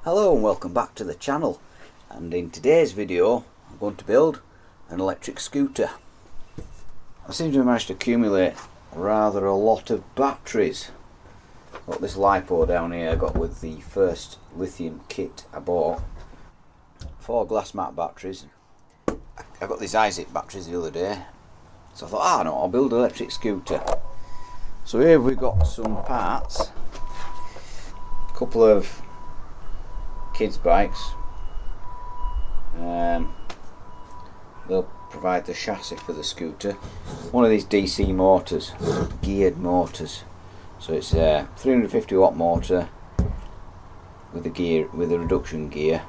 Hello and welcome back to the channel, and in today's video I'm going to build an electric scooter. I seem to have managed to accumulate rather a lot of batteries. Got this LiPo down here I got with the first lithium kit I bought. 4 glass mat batteries. I got these Isaac batteries the other day, so I thought, no, I'll build an electric scooter. So here we've got some parts, a couple of kids' bikes. They'll provide the chassis for the scooter. One of these DC motors, geared motors. So it's a 350 watt motor with a reduction gear,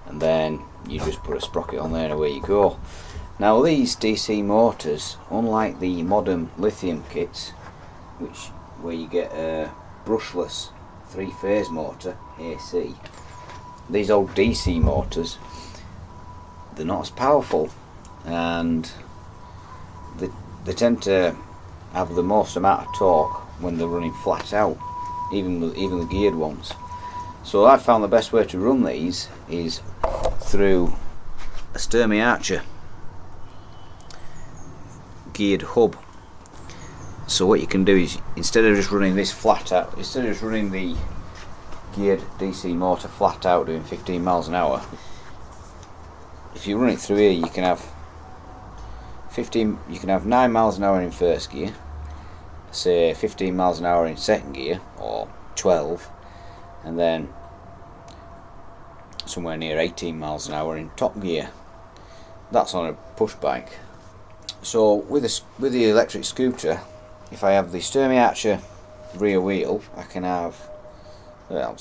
and then you just put a sprocket on there and away you go. Now these DC motors, unlike the modern lithium kits, where you get a brushless 3-phase motor AC, these old DC motors, they're not as powerful, and they tend to have the most amount of torque when they're running flat out, even the geared ones. So I found the best way to run these is through a Sturmey Archer geared hub. So what you can do is, instead of just running this flat out, instead of just running the geared DC motor flat out doing 15 miles an hour, if you run it through here, you can have 9 miles an hour in first gear, say 15 miles an hour in second gear, or 12, and then somewhere near 18 miles an hour in top gear. That's on a push bike. So with the electric scooter, if I have the Sturmey Archer rear wheel, I can have, well,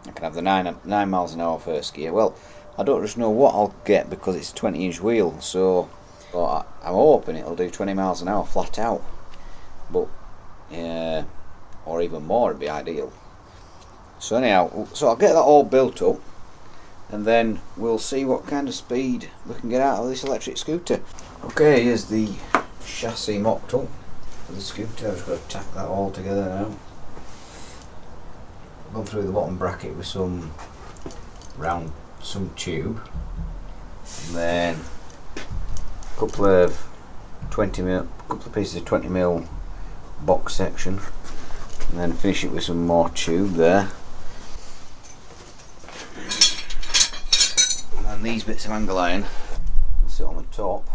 I can have the 9 miles an hour first gear. Well, I don't just know what I'll get because it's a 20-inch wheel, so I'm hoping it'll do 20 miles an hour flat out, but or even more would be ideal. So anyhow, so I'll get that all built up, and then we'll see what kind of speed we can get out of this electric scooter. Okay, here's the chassis mocked up for the scooter. I've just got to tack that all together now. I've gone through the bottom bracket with some tube, and then a couple of pieces of 20mm box section, and then finish it with some more tube there. And then these bits of angle iron will sit on the top.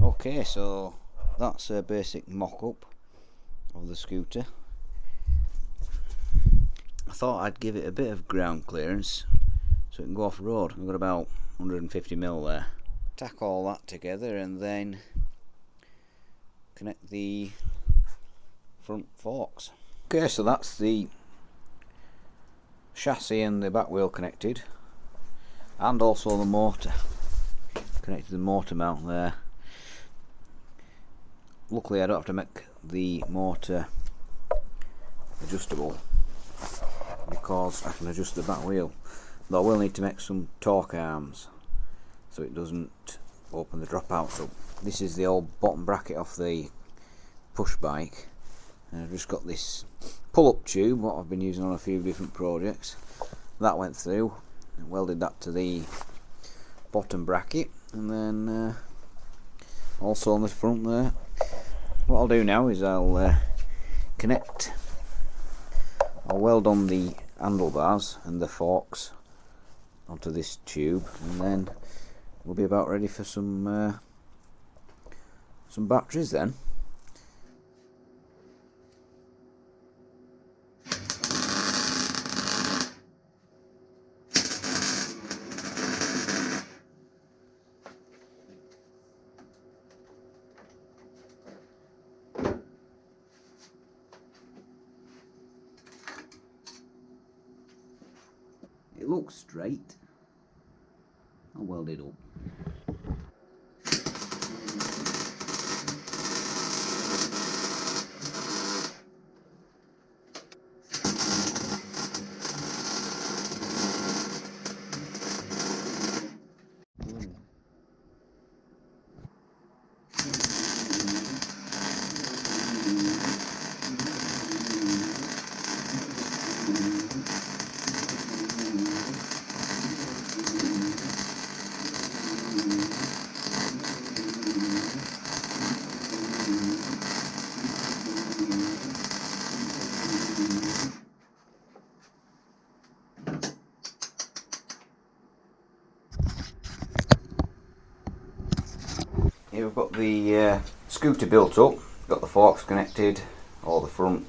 Okay, so that's a basic mock-up of the scooter. I thought I'd give it a bit of ground clearance so it can go off-road. I've got about 150mm there. Tack all that together and then connect the front forks. Okay, so that's the chassis and the back wheel connected, and also the motor. Connected the motor mount there. Luckily I don't have to make the motor adjustable because I can adjust the back wheel, though I will need to make some torque arms so it doesn't open the dropouts up. This is the old bottom bracket off the push bike, and I've just got this pull-up tube, what I've been using on a few different projects. That went through, welded that to the bottom bracket, and then also on the front there. What I'll do now is I'll weld on the handlebars and the forks onto this tube, and then we'll be about ready for some batteries then. It looks straight. I'll weld it up. Here we've got the scooter built up, got the forks connected, all the front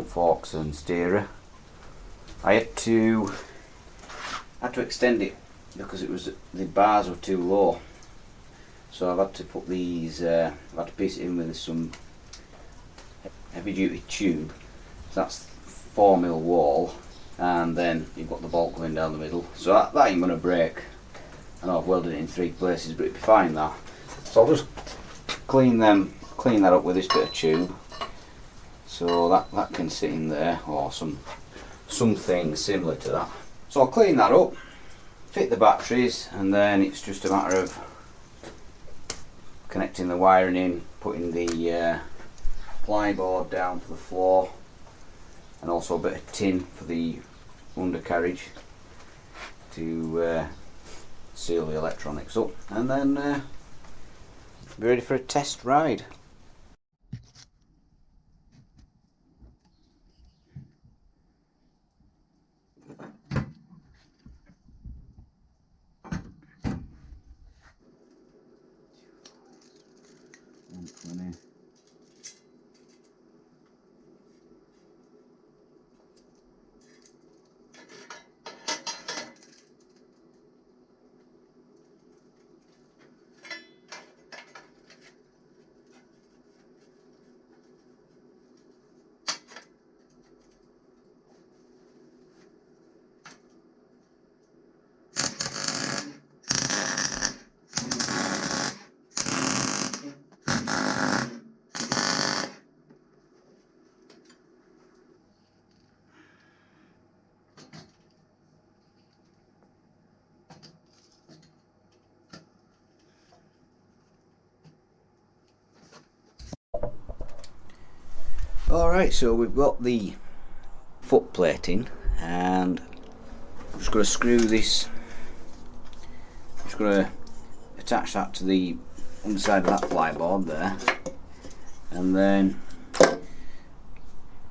forks and steerer. I had to extend it because the bars were too low, so I've had to put these, I've had to piece it in with some heavy duty tube. So that's 4mm wall, and then you've got the bolt going down the middle, so that ain't going to break. I know I've welded it in 3 places, but it'd be fine that. So I'll just clean that up with this bit of tube, so that can sit in there, or something similar to that. So I'll clean that up, fit the batteries, and then it's just a matter of connecting the wiring in, putting the ply board down for the floor, and also a bit of tin for the undercarriage to seal the electronics up, and then be ready for a test ride. Alright, so we've got the foot plating, and I'm just going to screw this, I'm just going to attach that to the underside of that ply board there, and then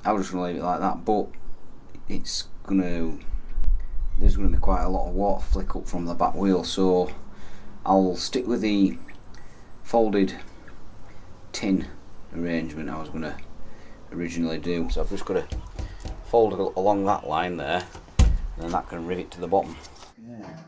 I was just going to leave it like that, but there's going to be quite a lot of water flick up from the back wheel, so I'll stick with the folded tin arrangement I was going to originally do. So I've just got to fold it along that line there, and then that can rivet to the bottom. Yeah.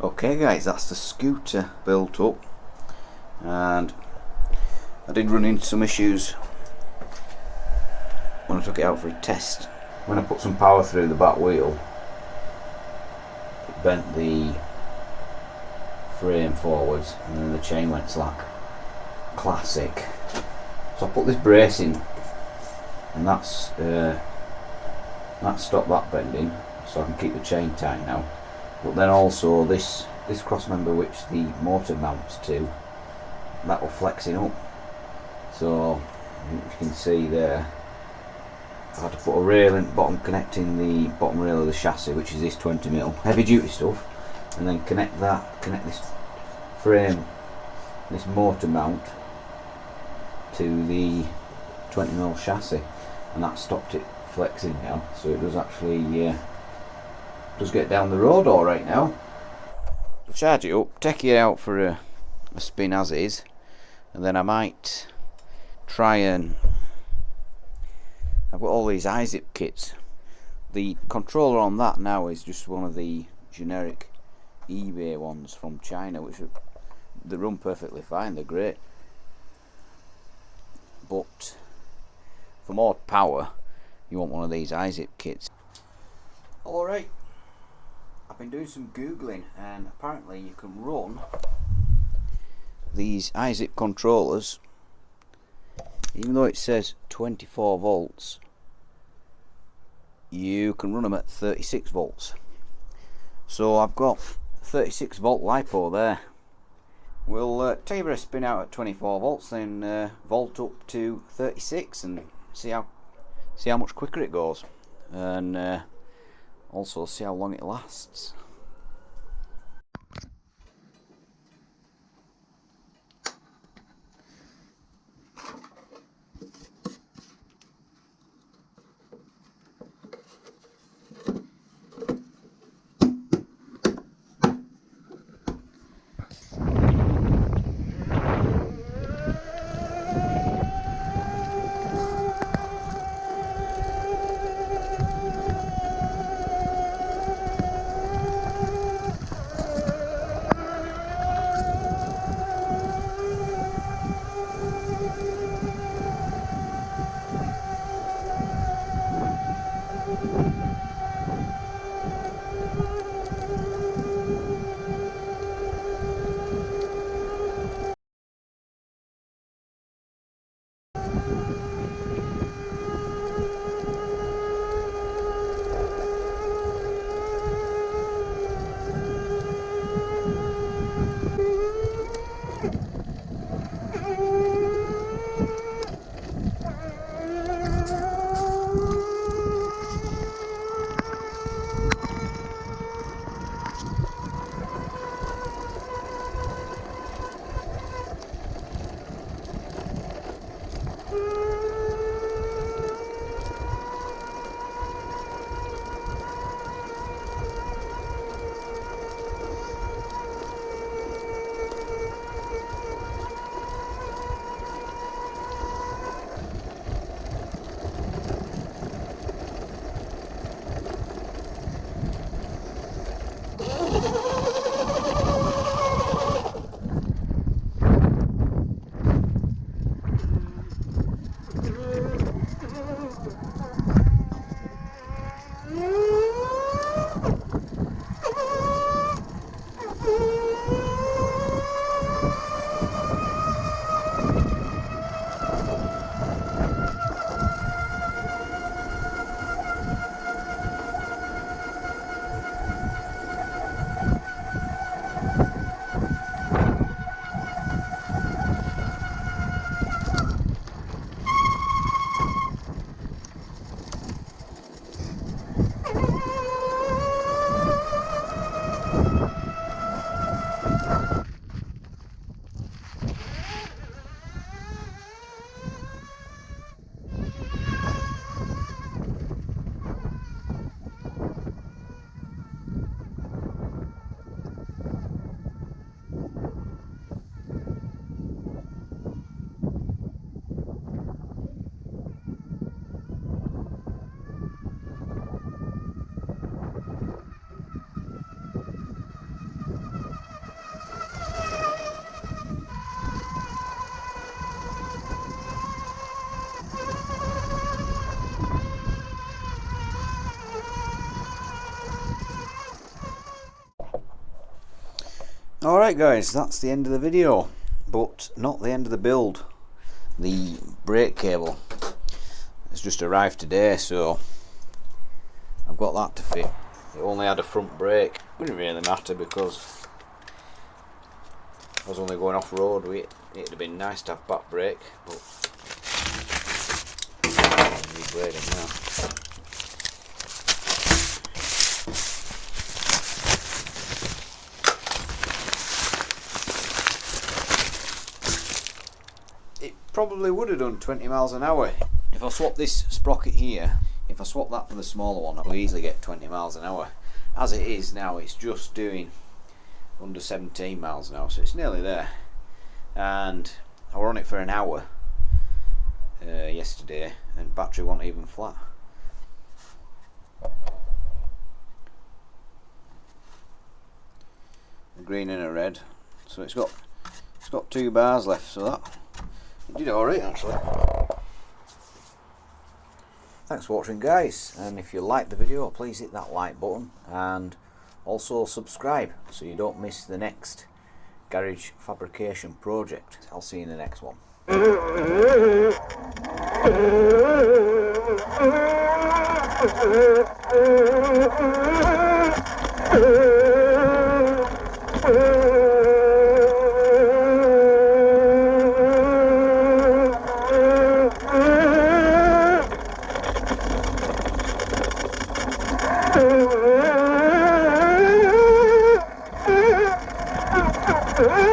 Okay guys, that's the scooter built up, and I did run into some issues when I took it out for a test. When I put some power through the back wheel, it bent the frame forwards and then the chain went slack. Classic. So I put this brace in, and that stopped that bending, so I can keep the chain tight now. But then also this cross member which the motor mounts to, that will flexing up. So you can see there, I had to put a rail in the bottom connecting the bottom rail of the chassis, which is this 20mm heavy duty stuff, and then connect this frame, this motor mount to the 20mm chassis, and that stopped it flexing now, so it does actually does get down the road all right now. So charge it up, take it out for a spin as is, and then I might try and, I've got all these iZip kits. The controller on that now is just one of the generic eBay ones from China, which they run perfectly fine, they're great. But for more power, you want one of these iZip kits. Alright, I've been doing some googling, and apparently you can run these iZip controllers, even though it says 24 volts, you can run them at 36 volts. So I've got 36 volt LiPo there. We'll take a spin out at 24 volts, then volt up to 36 and see how much quicker it goes, and also see how long it lasts. Alright guys, that's the end of the video, but not the end of the build. The brake cable has just arrived today, so I've got that to fit. It only had a front brake. It wouldn't really matter because I was only going off road with it. It'd have been nice to have back brake, but I'm reblading now. Probably would have done 20 miles an hour. If I swap this sprocket here, if I swap that for the smaller one, I'll easily get 20 miles an hour. As it is now, it's just doing under 17 miles an hour, so it's nearly there. And I were on it for an hour yesterday, and battery wasn't even flat. A green and a red, so it's got 2 bars left, so that it did alright actually. Thanks for watching guys, and if you liked the video please hit that like button and also subscribe so you don't miss the next garage fabrication project. I'll see you in the next one. Hey!